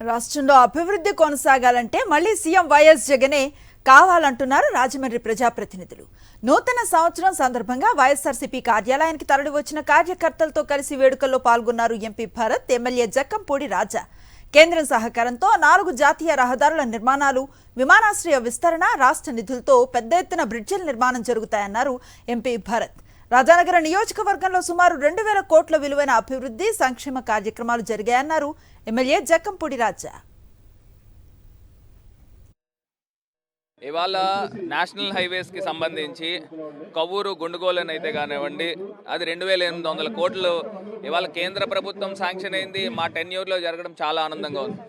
రాష్ట్రంలో అభివృద్ధి కొనసాగాలంటే మళ్లీ సీఎం వైఎస్ జగనే కావాలంటున్నారు రాజమండ్రి ప్రజాప్రతినిధులు. నూతన సంవత్సరం సందర్భంగా వైఎస్ఆర్సీపీ కార్యాలయానికి తరలివచ్చిన కార్యకర్తలతో కలిసి వేడుకల్లో పాల్గొన్నారు ఎంపీ భరత్, ఎమ్మెల్యే జక్కంపూడి రాజా. కేంద్రం సహకారంతో 4 జాతీయ రహదారుల నిర్మాణాలు, విమానాశ్రయ విస్తరణ, రాష్ట్ర నిధులతో పెద్ద ఎత్తున బ్రిడ్జిల నిర్మాణం జరుగుతాయన్నారు ఎంపీ భరత్. రాజానగర నియోజకవర్గంలో సుమారు 2000 కోట్ల విలువైన అభివృద్ధి సంక్షేమ కార్యక్రమాలు జరిగాయన్నారు ఎమ్మెల్యే జక్కంపూడి రాజా. ఇవాళ నేషనల్ హైవేస్కి సంబంధించి కవ్వూరు గుండుగోలను అయితే కానివ్వండి, అది 2800 కోట్లు ఇవాళ కేంద్ర ప్రభుత్వం శాంక్షన్ అయింది. మా టెన్యూర్లో జరగడం చాలా ఆనందంగా ఉంది.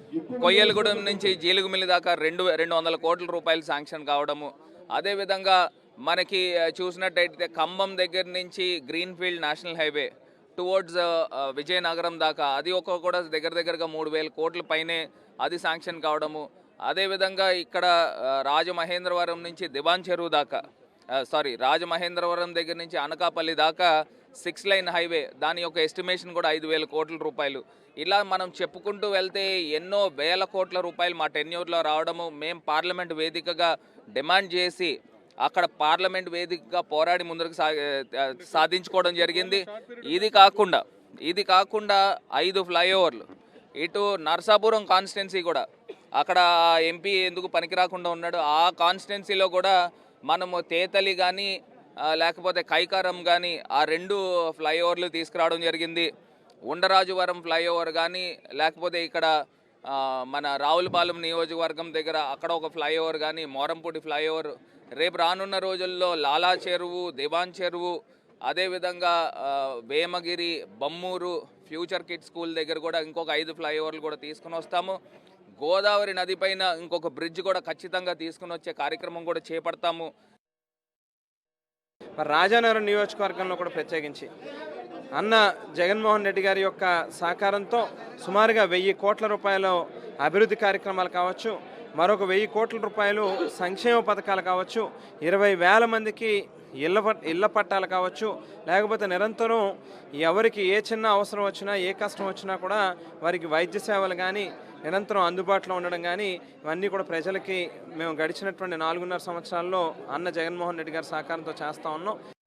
కొయ్యలగూడెం నుంచి జీలుగుమిల్లి దాకా 200 కోట్ల రూపాయలు శాంక్షన్ కావడము. అదేవిధంగా మనకి చూసినట్టయితే ఖమ్మం దగ్గర నుంచి greenfield national highway towards Vizianagaram దాకా అది కూడా దగ్గరగా 3000 కోట్ల పైనే అది శాంక్షన్ కావడము. అదేవిధంగా ఇక్కడ రాజమహేంద్రవరం నుంచి దివాన్ చెరువు దాకా రాజమహేంద్రవరం దగ్గర నుంచి అనకాపల్లి దాకా 6 లైన్ హైవే, దాని యొక్క ఎస్టిమేషన్ కూడా 5000 కోట్ల రూపాయలు. ఇలా మనం చెప్పుకుంటూ వెళ్తే ఎన్నో వేల కోట్ల రూపాయలు మా టెన్యూర్లో రావడము. మేము పార్లమెంట్ వేదికగా డిమాండ్ చేసి అక్కడ పార్లమెంట్ వేదికగా పోరాడి ముందుకు సాధించుకోవడం జరిగింది. ఇది కాకుండా 5 ఫ్లైఓవర్లు, ఇటు నర్సాపురం కాన్స్టిట్యున్సీ కూడా అక్కడ ఎంపీ ఎందుకు పనికి రాకుండా ఉన్నాడు, ఆ కాన్స్టిట్యున్సీలో కూడా మనము తేతలి కానీ లేకపోతే కైకారం కానీ ఆ 2 ఫ్లైఓవర్లు తీసుకురావడం జరిగింది. ఉండరాజువరం ఫ్లైఓవర్ కానీ లేకపోతే ఇక్కడ మన రావులపాలెం నియోజకవర్గం దగ్గర అక్కడ ఒక ఫ్లైఓవర్ కానీ, మోరంపూడి ఫ్లైఓవర్, రేపు రానున్న రోజుల్లో లాలా చెరువు, దివాన్ చెరువు, అదేవిధంగా వేమగిరి, బమ్మూరు, ఫ్యూచర్ కిడ్ స్కూల్ దగ్గర కూడా ఇంకొక 5 ఫ్లైఓవర్లు కూడా తీసుకుని వస్తాము. గోదావరి నది పైన ఇంకొక బ్రిడ్జ్ కూడా ఖచ్చితంగా తీసుకుని వచ్చే కార్యక్రమం కూడా చేపడతాము. రాజానగరం నియోజకవర్గంలో కూడా ప్రత్యేకించి అన్న జగన్మోహన్ రెడ్డి గారి యొక్క సహకారంతో సుమారుగా 1000 కోట్ల రూపాయలు అభివృద్ధి కార్యక్రమాలు కావచ్చు, మరొక 1000 కోట్ల రూపాయలు సంక్షేమ పథకాలు కావచ్చు, 20,000 మందికి ఇళ్ల పట్టాలు కావచ్చు, లేకపోతే నిరంతరం ఎవరికి ఏ చిన్న అవసరం వచ్చినా ఏ కష్టం వచ్చినా కూడా వారికి వైద్య సేవలు కానీ నిరంతరం అందుబాటులో ఉండడం కానీ ఇవన్నీ కూడా ప్రజలకి మేము గడిచినటువంటి 4.5 సంవత్సరాల్లో అన్న జగన్మోహన్ రెడ్డి గారి సహకారంతో చేస్తూ ఉన్నాం.